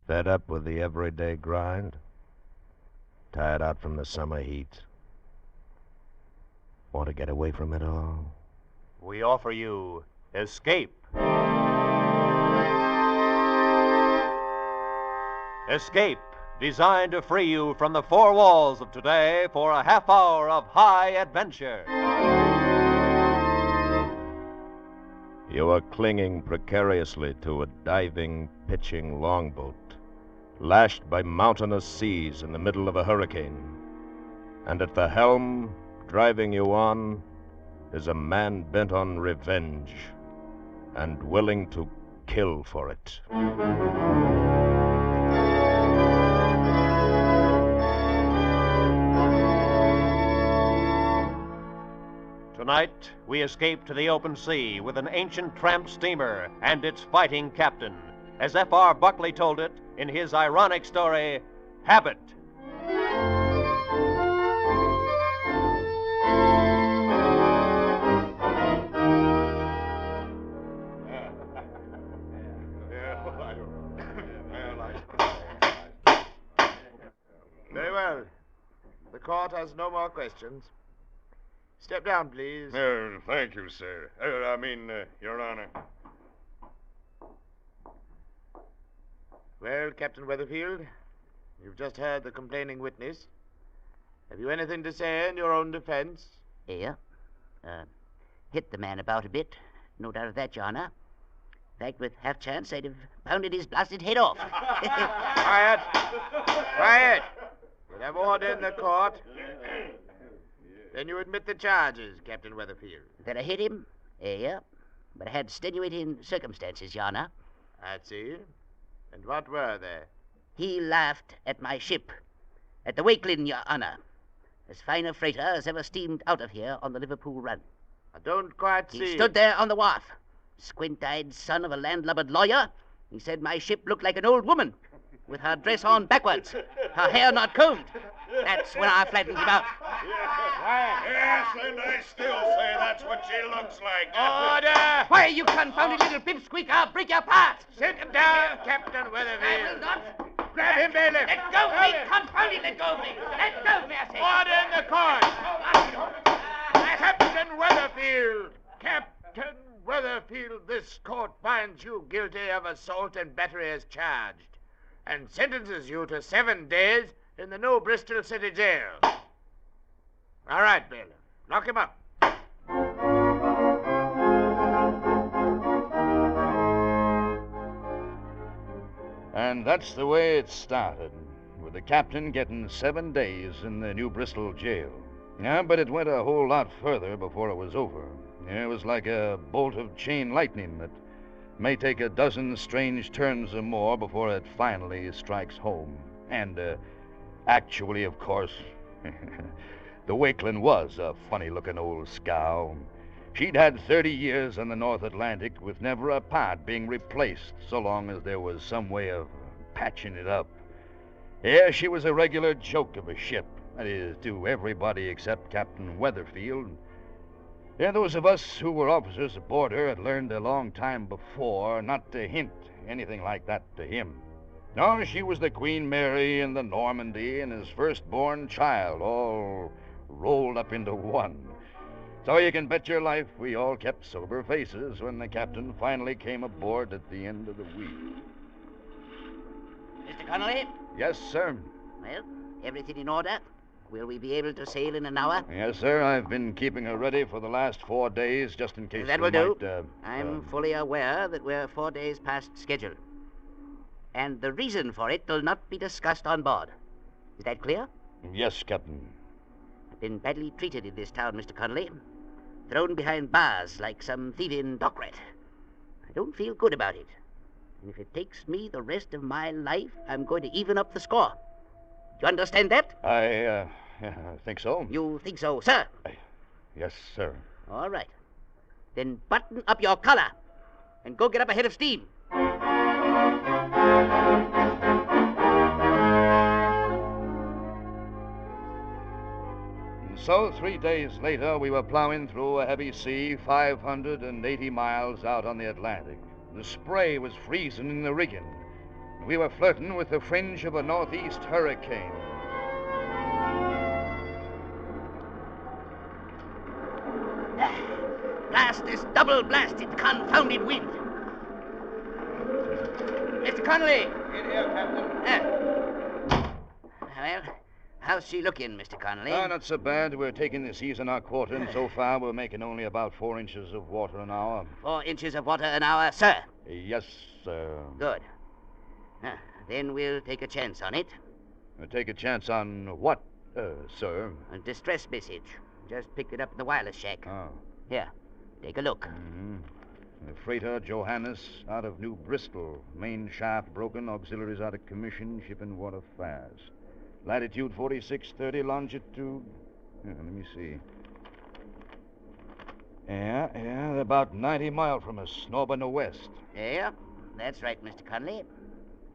Fed up with the everyday grind? Tired out from the summer heat? Want to get away from it all? We offer you Escape. Escape, designed to free you from the four walls of today for a half hour of high adventure. You are clinging precariously to a diving, pitching longboat, lashed by mountainous seas in the middle of a hurricane. And at the helm, driving you on, is a man bent on revenge and willing to kill for it. Tonight, we escape to the open sea with an ancient tramp steamer and its fighting captain, as F.R. Buckley told it in his ironic story, Habit. Very well. The court has no more questions. Step down, please. Thank you, sir. Your Honor. Well, Captain Weatherfield, you've just heard the complaining witness. Have you anything to say in your own defense? Yeah. Hit the man about a bit. No doubt of that, Your Honor. In fact, with half chance, I'd have pounded his blasted head off. Quiet! Quiet! We'll have order in the court. Then you admit the charges, Captain Weatherfield. That I hit him? Yeah. But I had extenuating circumstances, Your Honor. I see. And what were they? He laughed at my ship. At the Wakelin, Your Honor. As fine a freighter as ever steamed out of here on the Liverpool run. I don't quite see. He stood there on the wharf, squint-eyed son of a landlubbered lawyer. He said my ship looked like an old woman, with her dress on backwards, her hair not combed. That's when I flattened him out. Yes, and I still say that's what she looks like. Order! Why, you confounded little pipsqueak, I'll break your part. Sit him down, Captain Weatherfield. I will not. Grab him, bailiff. Let go of me, confounded, let go of me. Let go of me, I say. Order in the court. Captain Weatherfield. Captain Weatherfield, this court finds you guilty of assault and battery as charged, and sentences you to 7 days in the New Bristol City Jail. All right, bailiff. Lock him up. And that's the way it started, with the captain getting 7 days in the New Bristol jail. Yeah, but it went a whole lot further before it was over. It was like a bolt of chain lightning that may take a dozen strange turns or more before it finally strikes home. And, actually, of course, the Wakelin was a funny-looking old scow. She'd had 30 years on the North Atlantic with never a part being replaced so long as there was some way of patching it up. Yeah, she was a regular joke of a ship. That is, to everybody except Captain Weatherfield. Yeah, those of us who were officers aboard her had learned a long time before not to hint anything like that to him. No, she was the Queen Mary and the Normandy and his firstborn child, all rolled up into one. So you can bet your life we all kept sober faces when the captain finally came aboard at the end of the week. Mr. Connolly? Yes, sir. Well, everything in order? Will we be able to sail in an hour? Yes, sir. I've been keeping her ready for the last 4 days, just in case That we will do. might, I'm fully aware that we're 4 days past schedule. And the reason for it will not be discussed on board. Is that clear? Yes, Captain. I've been badly treated in this town, Mr. Connolly. Thrown behind bars like some thieving dock rat. I don't feel good about it. And if it takes me the rest of my life, I'm going to even up the score. You understand that? I think so. You think so, sir? Yes, sir. All right. Then button up your collar and go get up a head of steam. So 3 days later, we were plowing through a heavy sea 580 miles out on the Atlantic. The spray was freezing in the rigging. We were flirting with the fringe of a northeast hurricane. Blast this double-blasted, confounded wind. Mr. Connolly! In here, Captain. Well, how's she looking, Mr. Connolly? Not so bad. We're taking the seas in our quarter, and so far we're making only about 4 inches of water an hour. 4 inches of water an hour, sir. Yes, sir. Good. Then we'll take a chance on it. Take a chance on what, sir? A distress message. Just picked it up in the wireless shack. Oh. Here, take a look. Mm-hmm. The freighter Johannes out of New Bristol. Main shaft broken, auxiliaries out of commission, shipping water fast. Latitude 4630, longitude... let me see. Yeah, they're about 90 miles from us, northern or west. Yeah, that's right, Mr. Connolly.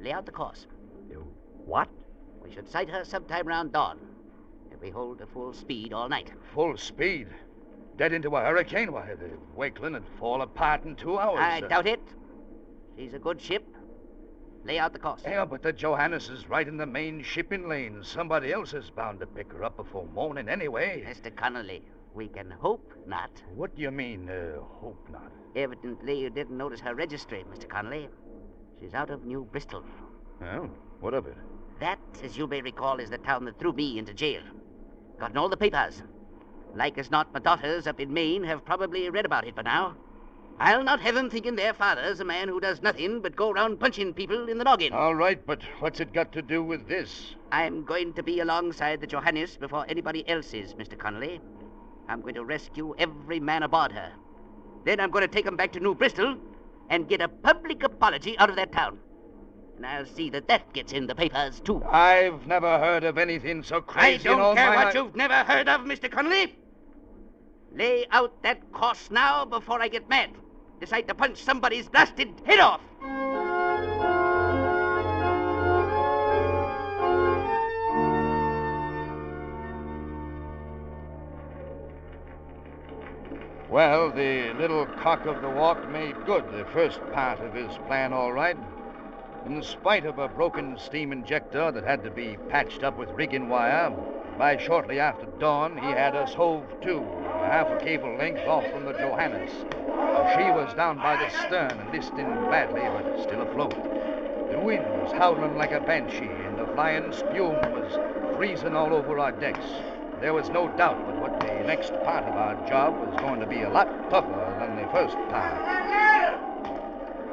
Lay out the course. What? We should sight her sometime round dawn, if we hold a full speed all night. Full speed? Dead into a hurricane? Why, the Wakeland would fall apart in 2 hours. I doubt it. She's a good ship. Lay out the course. Yeah, but the Johannes is right in the main shipping lane. Somebody else is bound to pick her up before morning anyway. Mr. Connolly, we can hope not. What do you mean, hope not? Evidently you didn't notice her registry, Mr. Connolly. She's out of New Bristol. Well, what of it? That, as you may recall, is the town that threw me into jail. Gotten all the papers. Like as not, my daughters up in Maine have probably read about it by now. I'll not have them thinking their father's a man who does nothing but go around punching people in the noggin. All right, but what's it got to do with this? I'm going to be alongside the Johannes before anybody else is, Mr. Connolly. I'm going to rescue every man aboard her. Then I'm going to take them back to New Bristol and get a public apology out of that town. And I'll see that that gets in the papers, too. I've never heard of anything so crazy I in all don't care my what you've never heard of, Mr. Connolly. Lay out that course now before I get mad. Decide to punch somebody's blasted head off. Well, the little cock of the walk made good the first part of his plan all right. In spite of a broken steam injector that had to be patched up with rigging wire, by shortly after dawn he had us hove to, half a cable length off from the Johannes. She was down by the stern and listing badly, but still afloat. The wind was howling like a banshee, and the flying spume was freezing all over our decks. There was no doubt but what the next part of our job was going to be a lot tougher than the first part.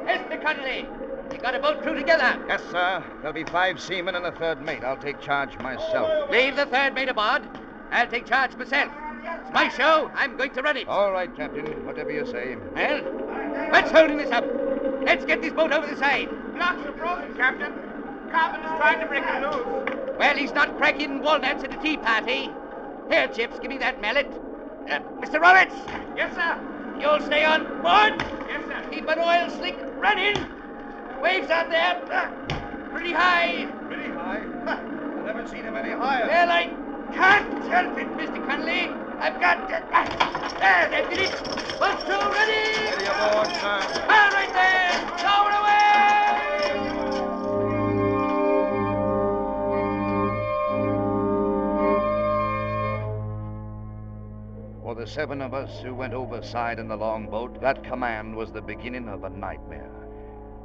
Mr. Connolly, you got a boat crew together. Yes, sir. There'll be 5 seamen and a third mate. I'll take charge myself. Leave the third mate aboard. I'll take charge myself. It's my show. I'm going to run it. All right, Captain. Whatever you say. Well, what's holding this up? Let's get this boat over the side. Blocks are broken, Captain. Carpenter's trying to break it loose. Well, he's not cracking walnuts at a tea party. Here, Chips, give me that mallet. Mr. Roberts! Yes, sir. You'll stay on board. Yes, sir. Keep an oil slick running. Waves out there. Pretty high. Pretty high? I've never seen him any higher. Well, I can't help it, Mr. Connolly. I've got to... There, that did it. Boat crew ready. Ready aboard, sir. All right there. Lower away. For the 7 of us who went overside in the longboat, that command was the beginning of a nightmare.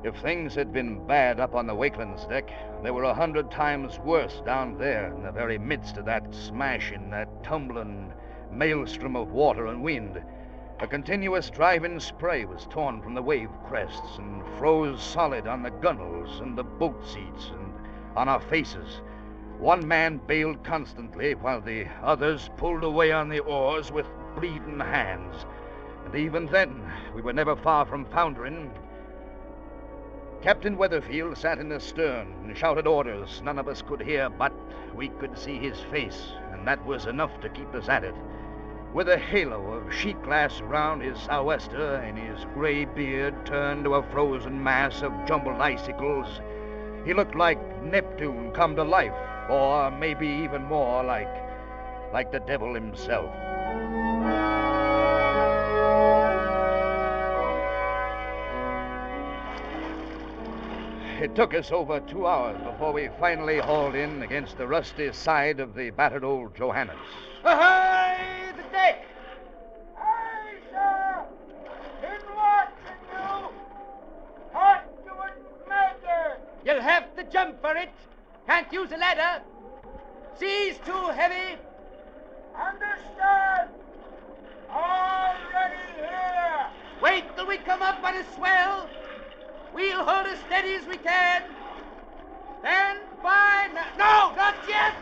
If things had been bad up on the Wakeland's deck, they were 100 times worse down there in the very midst of that smashing, that tumbling maelstrom of water and wind. A continuous driving spray was torn from the wave crests and froze solid on the gunwales and the boat seats and on our faces. One man bailed constantly while the others pulled away on the oars with bleeding hands. And even then, we were never far from foundering. Captain Weatherfield sat in the stern and shouted orders none of us could hear, but we could see his face, and that was enough to keep us at it. With a halo of sheet glass around his sou'wester and his gray beard turned to a frozen mass of jumbled icicles, he looked like Neptune come to life, or maybe even more like the devil himself. it took us over 2 hours before we finally hauled in against the rusty side of the battered old Johannes. Ahoy, the deck! Aye, sir! Been watching you! What do it matter? You'll have to jump for it. Can't use a ladder. Sea's too heavy. Understand? Already here! Wait till we come up on a swell. We'll hold as steady as we can. Stand by. No, not yet.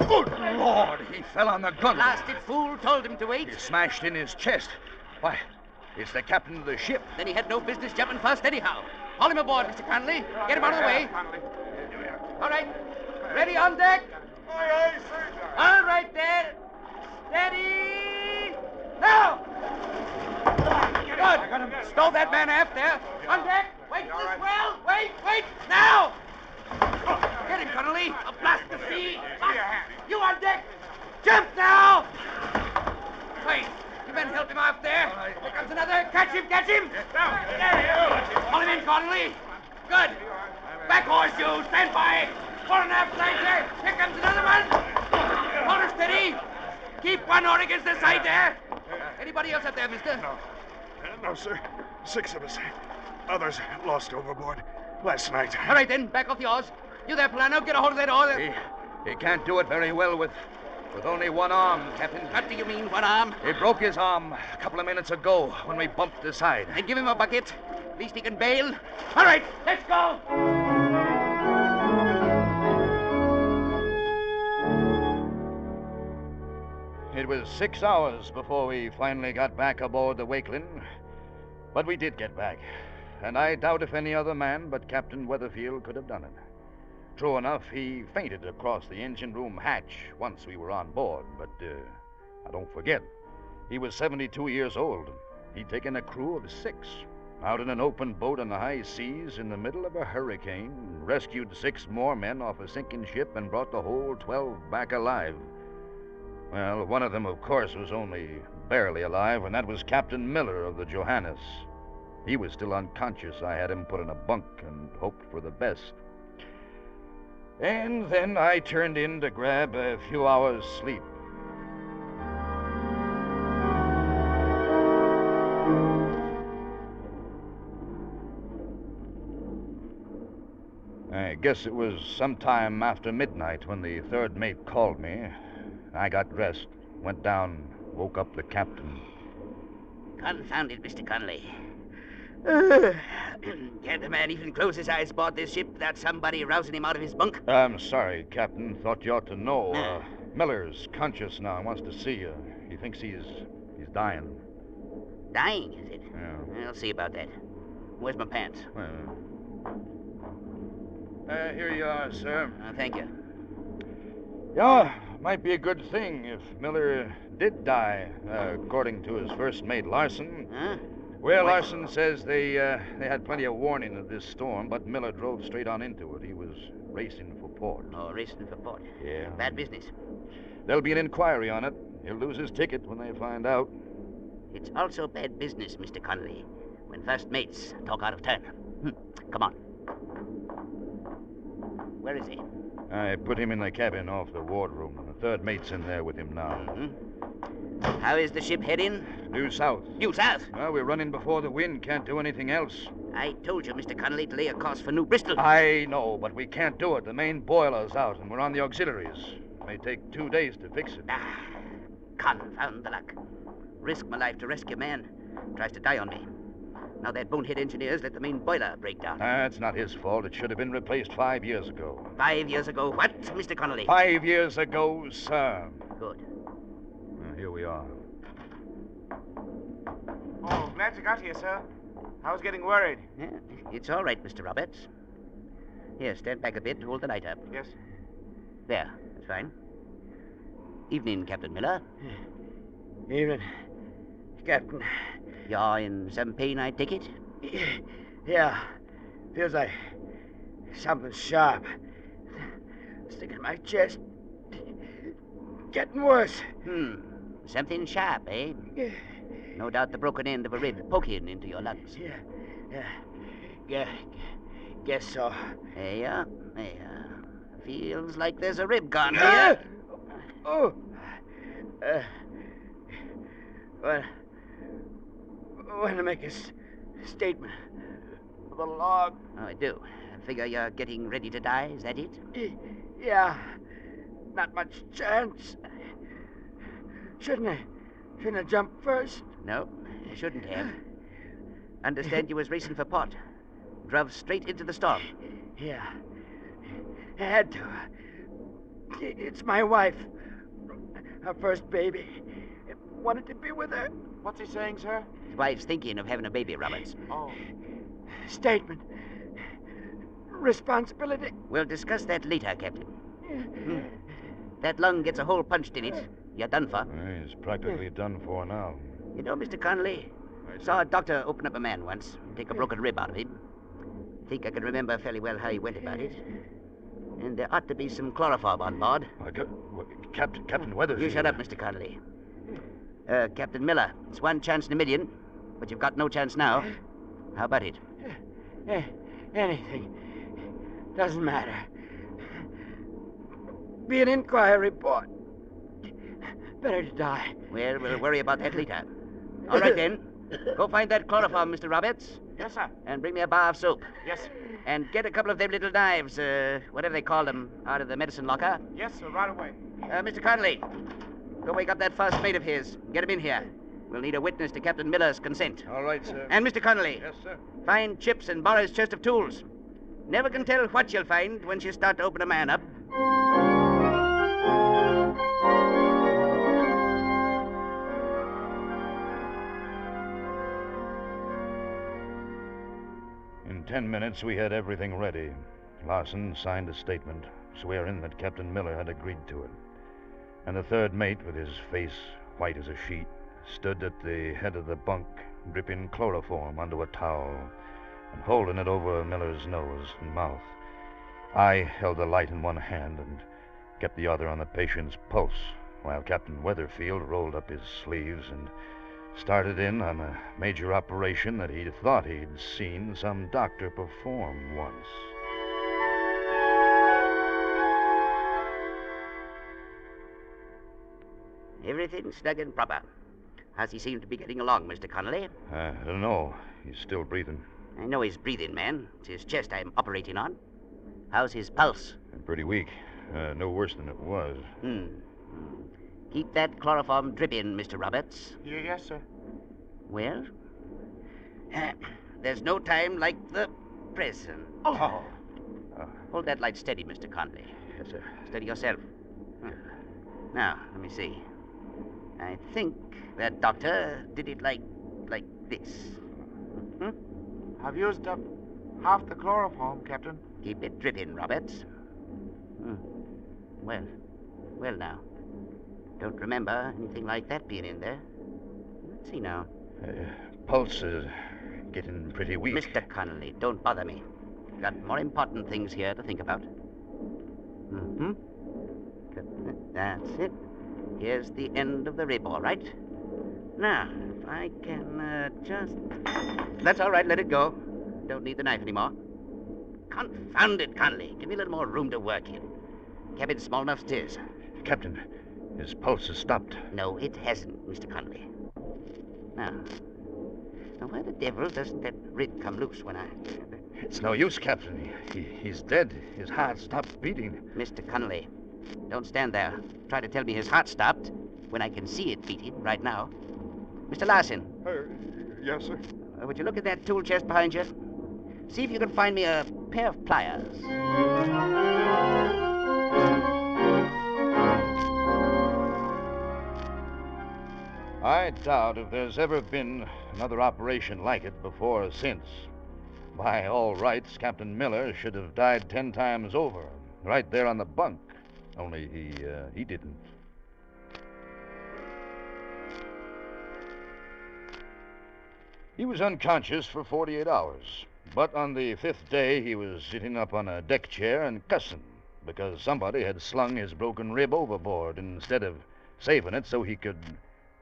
Good Lord, he fell on the gunwale. Blasted fool told him to wait. He smashed in his chest. Why, it's the captain of the ship. Then he had no business jumping first anyhow. Haul him aboard, Mr. Conley. Get him out of the way. All right. Ready on deck? Aye, aye, sir. All right, there. Steady. Now. Good. Stow that man aft there. On deck. Wait for the swell. Wait. Now. Get him, Connolly. I'll blast the sea. You on deck. Jump now. Wait. You men help him out there. Here comes another. Catch him. Haul him in, Connolly. Good. Back horse, you. Stand by. Fore and aft lighter. Here comes another one. Hold her steady. Keep one oar against the side there. Anybody else up there, mister? No, sir. 6 of us. Others lost overboard last night. All right, then. Back off the oars. You there, Polano. Get a hold of that oar. He can't do it very well with only one arm, Captain. What do you mean, one arm? He broke his arm a couple of minutes ago when we bumped the side. Then give him a bucket. At least he can bail. All right, let's go. It was 6 hours before we finally got back aboard the Wakeling. But we did get back. And I doubt if any other man but Captain Weatherfield could have done it. True enough, he fainted across the engine room hatch once we were on board. But don't forget, he was 72 years old. He'd taken a crew of 6 out in an open boat on the high seas in the middle of a hurricane, rescued 6 more men off a sinking ship, and brought the whole 12 back alive. Well, one of them, of course, was only barely alive, and that was Captain Miller of the Johannes. He was still unconscious. I had him put in a bunk and hoped for the best. And then I turned in to grab a few hours' sleep. I guess it was sometime after midnight when the third mate called me. I got dressed, went down, woke up the captain. Confound it, Mr. Conley. Can't a man even close his eyes aboard this ship without somebody rousing him out of his bunk? I'm sorry, Captain. Thought you ought to know. Miller's conscious now. Wants to see you. He thinks he's dying. Dying, is it? Yeah. I'll see about that. Where's my pants? Here you are, sir. Thank you. Yeah, might be a good thing if Miller did die, according to his first mate, Larson. Huh? Well, Larson says they had plenty of warning of this storm, but Miller drove straight on into it. He was racing for port. Oh, racing for port. Yeah. Bad business. There'll be an inquiry on it. He'll lose his ticket when they find out. It's also bad business, Mr. Conley, when first mates talk out of turn. Come on. Where is he? I put him in the cabin off the wardroom. The third mate's in there with him now. Mm-hmm. How is the ship heading? Due south. Due south? Well, we're running before the wind. Can't do anything else. I told you, Mr. Conley, to lay a course for New Bristol. I know, but we can't do it. The main boiler's out, and we're on the auxiliaries. It may take 2 days to fix it. Confound the luck. Risk my life to rescue a man. Tries to die on me. Now that bonehead engineer's let the main boiler break down. That's not his fault. It should have been replaced 5 years ago. 5 years ago? What, Mr. Connolly? 5 years ago, sir. Good. Here we are. Oh, glad you got here, sir. I was getting worried. Yeah, it's all right, Mr. Roberts. Here, stand back a bit and hold the light up. Yes. There, that's fine. Evening, Captain Miller. Evening, Captain. You're in some pain, I take it? Yeah. Feels like something sharp. Sticking in my chest. Getting worse. Something sharp, eh? No doubt the broken end of a rib poking into your lungs. Yeah. Guess so. There you are. There you are. Feels like there's a rib gone here. Oh. Well, want to make a statement of the log. Oh, I do. I figure you're getting ready to die. Is that it? Yeah. Not much chance. Shouldn't I jump first? No, you shouldn't have. Understand you was racing for pot. Drove straight into the storm. Yeah. I had to. It's my wife. Her first baby. Wanted to be with her. What's he saying, sir? His wife's thinking of having a baby, Roberts. Oh. Statement. Responsibility. We'll discuss that later, Captain. That lung gets a hole punched in it. You're done for. He's practically done for now. You know, Mr. Connolly, saw a doctor open up a man once, take a broken rib out of him. I think I can remember fairly well how he went about it. And there ought to be some chloroform on board. Captain Weathers. You shut up, Mr. Connolly. Captain Miller, it's one chance in a million, but you've got no chance now. How about it? Anything. Doesn't matter. Be an inquiry report. Better to die. Well, we'll worry about that later. All right, then. Go find that chloroform, Mr. Roberts. Yes, sir. And bring me a bar of soap. Yes, sir. And get a couple of them little knives, whatever they call them, out of the medicine locker. Yes, sir, right away. Mr. Connolly, go wake up that first mate of his. Get him in here. We'll need a witness to Captain Miller's consent. All right, sir. And Mr. Connolly. Yes, sir. Find Chips and borrow his chest of tools. Never can tell what you'll find once you start to open a man up. In 10 minutes, we had everything ready. Larson signed a statement, swearing that Captain Miller had agreed to it. And the third mate, with his face white as a sheet, stood at the head of the bunk, dripping chloroform onto a towel and holding it over Miller's nose and mouth. I held the light in one hand and kept the other on the patient's pulse, while Captain Weatherfield rolled up his sleeves and started in on a major operation that he thought he'd seen some doctor perform once. Everything snug and proper. How's he seem to be getting along, Mr. Connolly? I don't know. He's still breathing. I know he's breathing, man. It's his chest I'm operating on. How's his pulse? Pretty weak. No worse than it was. Keep that chloroform dripping, Mr. Roberts. Yes, sir. Well, there's no time like the present. Oh. Hold that light steady, Mr. Connolly. Yes, sir. Steady yourself. Now, let me see. I think that doctor did it like this. I've used up half the chloroform, Captain. Keep it dripping, Roberts. Well now. Don't remember anything like that being in there. Let's see now. Pulse is getting pretty weak. Mr. Connolly, don't bother me. Got more important things here to think about. That's it. Here's the end of the rib, all right. Now, if I can just... That's all right, let it go. Don't need the knife anymore. Confound it, Connolly. Give me a little more room to work in. Cabin's small enough as it is. Captain, his pulse has stopped. No, it hasn't, Mr. Connolly. Now, why the devil doesn't that rib come loose when I... It's no use, Captain. He's dead. His heart stopped beating. Mr. Connolly, don't stand there. Try to tell me his heart stopped when I can see it beating right now. Mr. Larson. Yes, sir. Would you look at that tool chest behind you? See if you can find me a pair of pliers. I doubt if there's ever been another operation like it before or since. By all rights, Captain Miller should have died 10 times over, right there on the bunk. Only he didn't. He was unconscious for 48 hours, but on the 5th day he was sitting up on a deck chair and cussing because somebody had slung his broken rib overboard instead of saving it so he could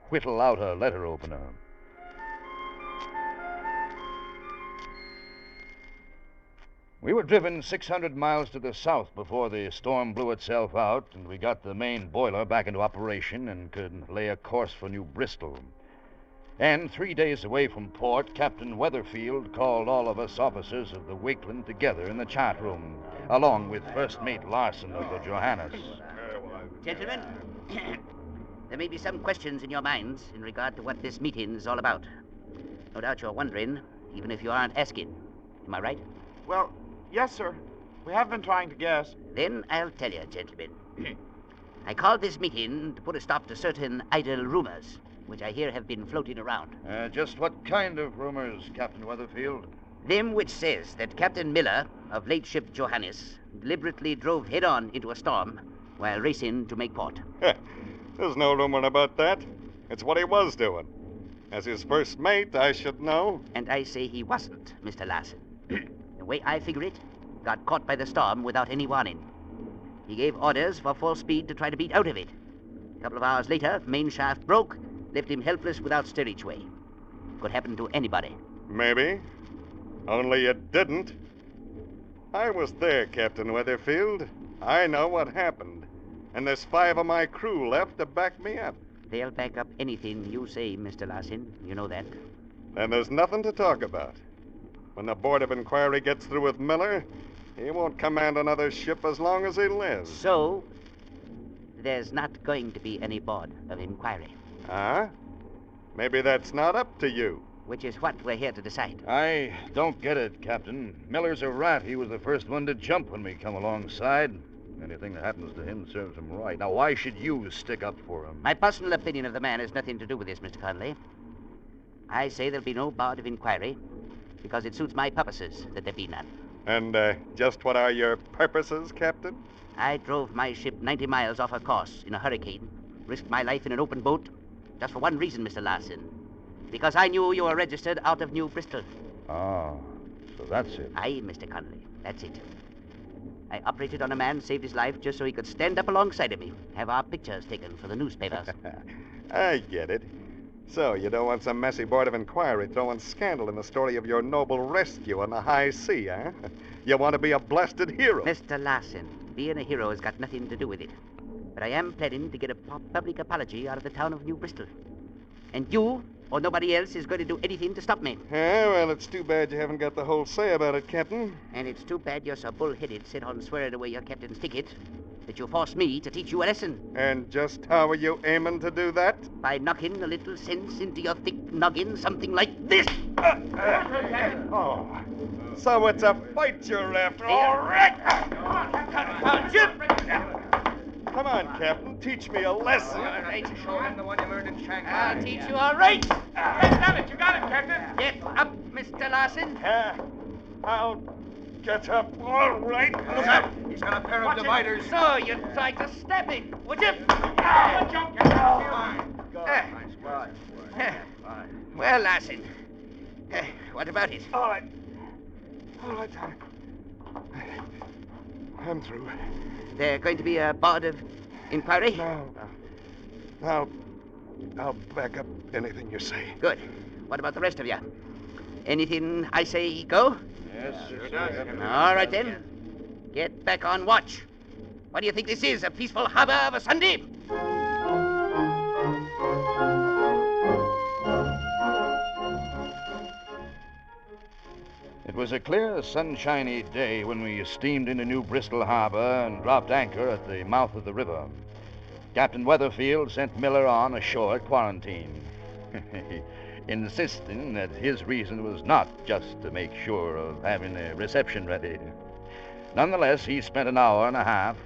whittle out a letter opener. We were driven 600 miles to the south before the storm blew itself out, and we got the main boiler back into operation and could lay a course for New Bristol. And 3 days away from port, Captain Weatherfield called all of us officers of the Wakeland together in the chart room, along with First Mate Larson of the Johannes. Gentlemen, there may be some questions in your minds in regard to what this meeting is all about. No doubt you're wondering, even if you aren't asking. Am I right? Well, yes, sir. We have been trying to guess. Then I'll tell you, gentlemen. I called this meeting to put a stop to certain idle rumors, which I hear have been floating around. Just what kind of rumors, Captain Weatherfield? Them which says that Captain Miller of late ship Johannes deliberately drove head-on into a storm while racing to make port. There's no rumor about that. It's what he was doing. As his first mate, I should know. And I say he wasn't, Mr. Larson. The way I figure it, got caught by the storm without any warning. He gave orders for full speed to try to beat out of it. A couple of hours later, main shaft broke, left him helpless without steerage way. Could happen to anybody. Maybe. Only it didn't. I was there, Captain Weatherfield. I know what happened. And there's 5 of my crew left to back me up. They'll back up anything you say, Mr. Larson. You know that. And there's nothing to talk about. When the Board of Inquiry gets through with Miller, he won't command another ship as long as he lives. So, there's not going to be any Board of Inquiry. Huh? Maybe that's not up to you. Which is what we're here to decide. I don't get it, Captain. Miller's a rat. He was the first one to jump when we come alongside. Anything that happens to him serves him right. Now, why should you stick up for him? My personal opinion of the man has nothing to do with this, Mr. Conley. I say there'll be no Board of Inquiry because it suits my purposes that there be none. And just what are your purposes, Captain? I drove my ship 90 miles off her course in a hurricane, risked my life in an open boat, just for one reason, Mr. Larson. Because I knew you were registered out of New Bristol. Ah, so that's it. Aye, Mr. Conley, that's it. I operated on a man, saved his life just so he could stand up alongside of me, have our pictures taken for the newspapers. I get it. So, you don't want some messy Board of Inquiry throwing scandal in the story of your noble rescue on the high sea, huh? You want to be a blasted hero. Mr. Larson, being a hero has got nothing to do with it. But I am planning to get a public apology out of the town of New Bristol. And you, or nobody else, is going to do anything to stop me. Yeah, well, it's too bad you haven't got the whole say about it, Captain. And it's too bad you're so bullheaded, set on swearing away your captain's ticket, that you forced me to teach you a lesson. And just how are you aiming to do that? By knocking a little sense into your thick noggin, something like this. Oh, so it's a fight you're after, all right. Come on, Captain, teach me a lesson. I'll teach you all right. You got it, Captain. Get up, Mr. Larson. I'll get up, all right. Look out. He's got a pair of dividers. So you tried to stab me, would you? Well, Larson, what about it? All right. I'm through. There going to be a Board of Inquiry? No. I'll back up anything you say. Good. What about the rest of you? Anything I say go? Yes, sure. All right, then. Get back on watch. What do you think this is, a peaceful harbor of a Sunday? It was a clear, sunshiny day when we steamed into New Bristol Harbor and dropped anchor at the mouth of the river. Captain Weatherfield sent Miller on ashore at quarantine, insisting that his reason was not just to make sure of having a reception ready. Nonetheless, he spent an hour and a half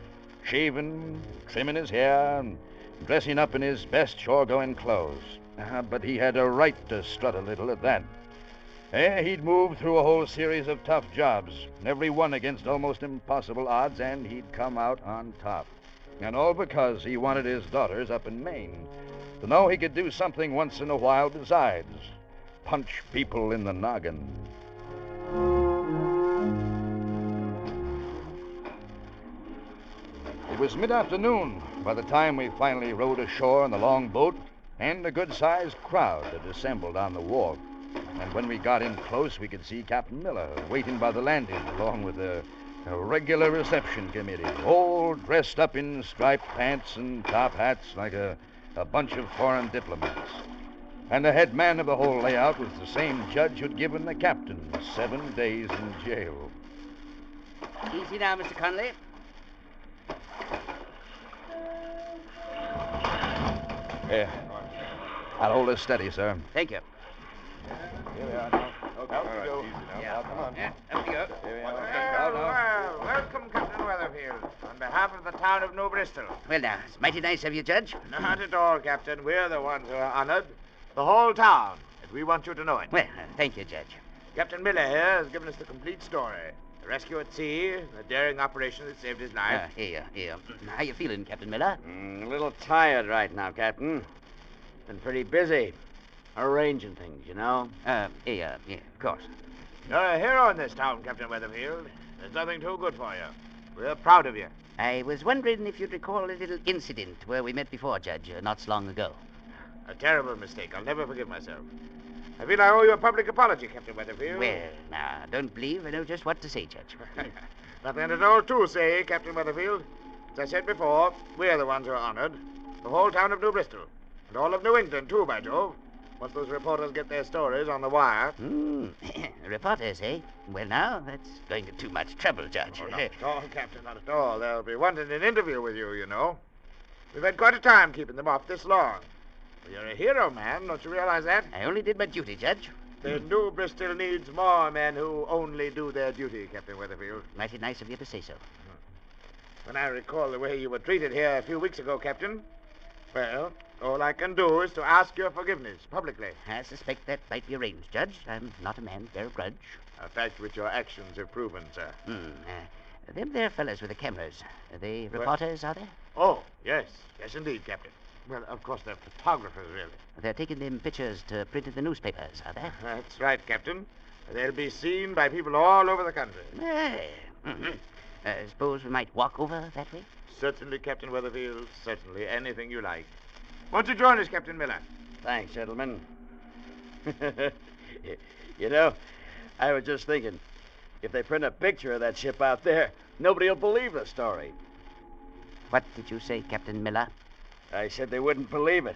shaving, trimming his hair, and dressing up in his best shore-going clothes. But he had a right to strut a little at that. He'd moved through a whole series of tough jobs, every one against almost impossible odds, and he'd come out on top. And all because he wanted his daughters up in Maine to know he could do something once in a while besides punch people in the noggin. It was mid-afternoon by the time we finally rowed ashore in the longboat, and a good-sized crowd had assembled on the wharf. And when we got in close, we could see Captain Miller waiting by the landing, along with a regular reception committee, all dressed up in striped pants and top hats like a bunch of foreign diplomats. And the head man of the whole layout was the same judge who'd given the captain 7 days in jail. Easy now, Mr. Conley. Here. I'll hold this steady, sir. Thank you. Here we are now. Okay. All right, easy now. Yeah. Come on. Yeah, up we go. Here we are. Well, welcome, Captain Weatherfield, on behalf of the town of New Bristol. Well, now, it's mighty nice of you, Judge. Not at all, Captain. We're the ones who are honored. The whole town. And we want you to know it. Well, thank you, Judge. Captain Miller here has given us the complete story. The rescue at sea, the daring operation that saved his life. Here. How you feeling, Captain Miller? A little tired right now, Captain. Been pretty busy. Arranging things, you know. Yeah, of course. You're a hero in this town, Captain Weatherfield. There's nothing too good for you. We're proud of you. I was wondering if you'd recall a little incident where we met before, Judge, not so long ago. A terrible mistake. I'll never forgive myself. I feel I owe you a public apology, Captain Weatherfield. Well, now, don't believe I know just what to say, Judge. Nothing at all to say, Captain Weatherfield. As I said before, we're the ones who are honored. The whole town of New Bristol. And all of New England, too, by Jove. Once those reporters get their stories on the wire. Reporters, eh? Well, now, that's going to too much trouble, Judge. Oh, not at all, Captain, not at all. They'll be wanting an interview with you, you know. We've had quite a time keeping them off this long. Well, you're a hero, man. Don't you realize that? I only did my duty, Judge. The New Bristol needs more men who only do their duty, Captain Weatherfield. Mighty nice of you to say so. When I recall the way you were treated here a few weeks ago, Captain, well, all I can do is to ask your forgiveness publicly. I suspect that might be arranged, Judge. I'm not a man to bear a grudge. A fact which your actions have proven, sir. Them there fellas with the cameras, are they reporters, are they? Oh, yes. Yes, indeed, Captain. Well, of course, they're photographers, really. They're taking them pictures to print in the newspapers, are they? That's right, Captain. They'll be seen by people all over the country. Suppose we might walk over that way? Certainly, Captain Weatherfield. Certainly. Anything you like. Won't you join us, Captain Miller? Thanks, gentlemen. You know, I was just thinking, if they print a picture of that ship out there, nobody will believe the story. What did you say, Captain Miller? I said they wouldn't believe it.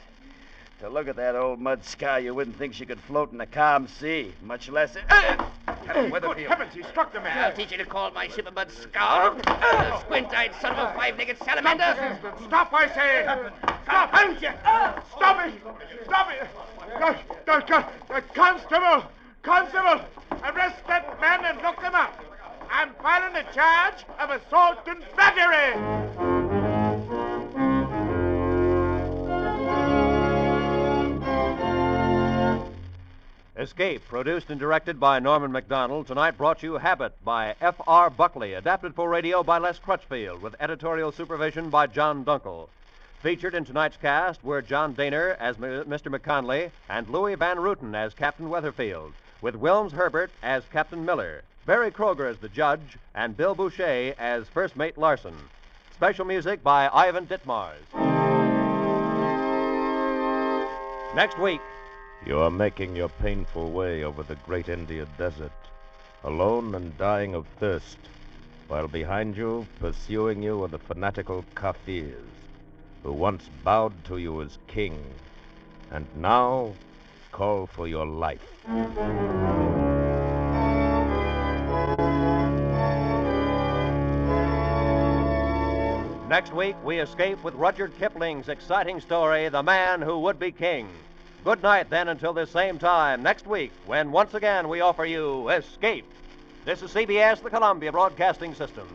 To look at that old mud sky, you wouldn't think she could float in a calm sea, much less... Good heavens, he struck the man. I'll teach you to call my ship a mud scour. Squint-eyed son of a five-legged salamander. Stop, I say! Stop, haven't you? Stop it! Stop it! Constable! Constable! Arrest that man and look him up. I'm filing a charge of assault and battery! Escape, produced and directed by Norman MacDonald, tonight brought you Habit by F.R. Buckley, adapted for radio by Les Crutchfield, with editorial supervision by John Dunkel. Featured in tonight's cast were John Daner as Mr. McConley and Louis Van Rooten as Captain Weatherfield, with Wilms Herbert as Captain Miller, Barry Kroger as the judge, and Bill Boucher as First Mate Larson. Special music by Ivan Ditmars. Next week, You are making your painful way over the great India desert, alone and dying of thirst, while behind you, pursuing you, are the fanatical Kafirs, who once bowed to you as king, and now call for your life. Next week, we escape with Rudyard Kipling's exciting story, The Man Who Would Be King. Good night, then, until this same time next week, when once again we offer you Escape. This is CBS, the Columbia Broadcasting System.